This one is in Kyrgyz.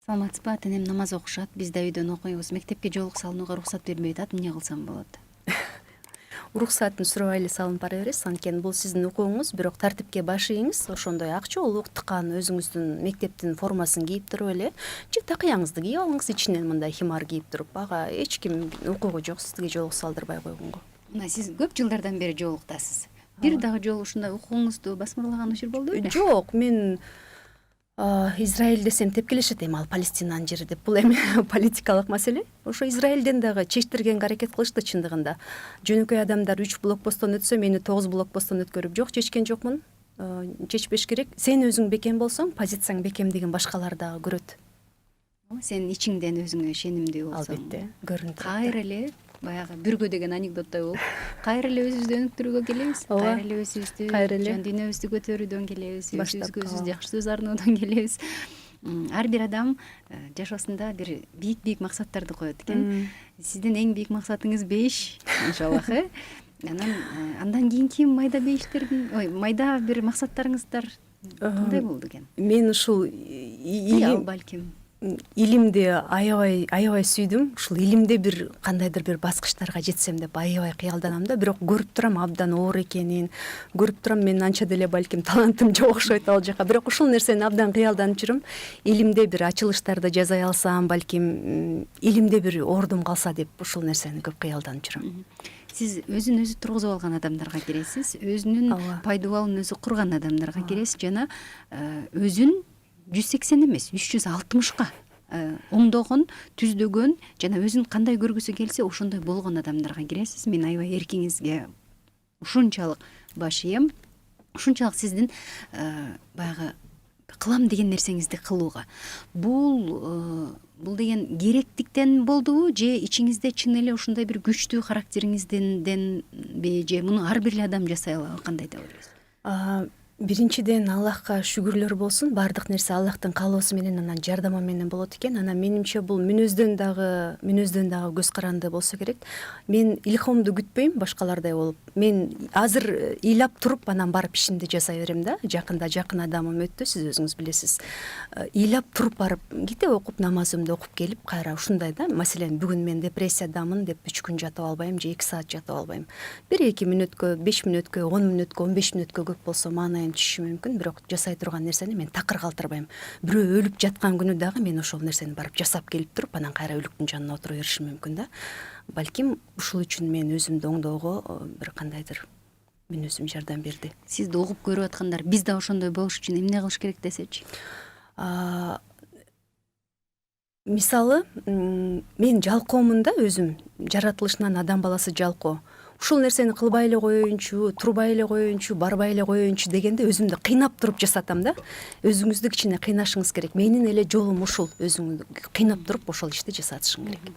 Саламатсызбы? Ата-энем намаз окушат, биз да үйдөн окуйбуз. Мектепке жолук салынууга уруксат бербей атат. Эмне кылсам болот? Уруксатын сурабай эле салынып бара бересиз, анткени бул сиздин укугуңуз, бирок тартипке баш ийиңиз. Ошондой акчолук тыкан өзүңүздүн мектептин формасын кийип туруп эле же такыяңызды кийип алыңыз, ичинен мындай химар кийип туруп. Ага эч ким укугу жок, сизге жолук салдырбай койгонго. Мына сиз көп жылдардан бери жолуктасыз. Бир дагы жолу ушундай укугуңузду басмырлаган учур болду беле? Жок, мен Израиль десем тепкилешет, эми ал Палестинанын жери деп. Бул эми политикалык маселе. Ошо Израилден дагы чечтиргенге аракет кылышты чындыгында. Жөнөкөй адамдар 3 блокпосттон өтсө, мени 9 блокпосттон өткөрүп, жок чечкен жокмун. Чечпеш керек. Сен өзүң бекем болсоң, позицияң бекемдигин башкалар дагы көрөт. Сен ичиңден өзүңө ишенимдүү болсоң. Албетте, көрүнүп. Кайра эле баягы бүргө деген анекдоттой болуп, кайра эле өзүбүздү өнүктүрүүгө келебиз. Кайра эле өзүбүздү жан дүйнөбүздү көтөрүүдөн келебиз. Өзүбүзгө өзүбүз жакшы сөз арноодан келебиз. Ар бир адам жашоосунда бир бийик максаттарды коет экен. Сиздин эң бийик максатыңыз 5, иншаллах, андан кийинки майда бейиштердин, майда бир максаттарыңыздар кандай болду экен? Мен ушул балким илимди аябай сүйдүм. Ушул илимде бир кандайдыр бир баскычтарга жетсем деп аябай кыялданам да. Бирок көрүп турам абдан оор экенин, көрүп турам мен анча деле балким талантым жок окшойт ал жака. Бирок ушул нерсени абдан кыялданып жүрөм. Илимде бир ачылыштарды жасай алсам, балким илимде бир ордум калса деп ушул нерсени көп кыялданып жүрөм. Сиз өзүн өзү тургузуп алган адамдарга киресиз, өзүнүн пайдубалын өзү курган адамдарга киресиз жана өзүн 180 эмес 360ка оңдогон, түздөгөн жана өзүн кандай көргүсү келсе ошондой болгон адамдарга киресиз. Мен аябай эркиңизге ушунчалык баш ийем, ушунчалык сиздин баягы кылам деген нерсеңизди кылууга. Бул деген керектиктен болдубу же ичиңизде чын эле ушундай бир күчтүү характериңизденби же муну ар бир эле адам жасай алабы, кандай деп ойлойсуз? Биринчиден Аллахка шүгүрлөр болсун. Бардык нерсе Аллахтын каалоосу менен, анан жардамы менен болот экен. Анан менимче бул мүнөздөн дагы көз каранды болсо керек. Мен илхомду күтпөйм башкалардай болуп. Мен азыр ыйлап туруп анан барып ишимди жасай берем да. Жакында жакын адамым өттү, сиз өзүңүз билесиз. Ыйлап туруп барып китеп окуп, намазымды окуп келип, кайра ушундай да. Маселен, бүгүн мен депрессиядамын деп 3 күн жатып албайм же 2 саат жатып албайм. 1-2 мүнөткө, 5 мүнөткө, 10 мүнөткө, 15 мүнөткө көп болсо маанайым түшүшү мүмкүн, бирок жасай турган нерсени мен такыр калтырбайм. Бирөө өлүп жаткан күнү дагы мен ошол нерсени барып жасап келип туруп, анан кайра өлүктүн жанына отура беришим мүмкүн да. Балким ушул үчүн мен өзүмдү оңдоого бир кандайдыр мүнөзүм жардам берди. Сизди угуп көрүп аткандар биз да ошондой болуш үчүн эмне кылыш керек десечи? Мисалы, мен жалкоомун да, өзүм жаратылышынан адам баласы жалкоо. Ушул нерсени кылбай эле коеюнчу, турбай эле коеюнчу, барбай эле коеюнчу дегенде өзүмдү кыйнап туруп жасатам да. Өзүңүздү кичине кыйнашыңыз керек. Менин эле жолум ушул. Өзүңдү кыйнап туруп ошол ишти жасатышың керек.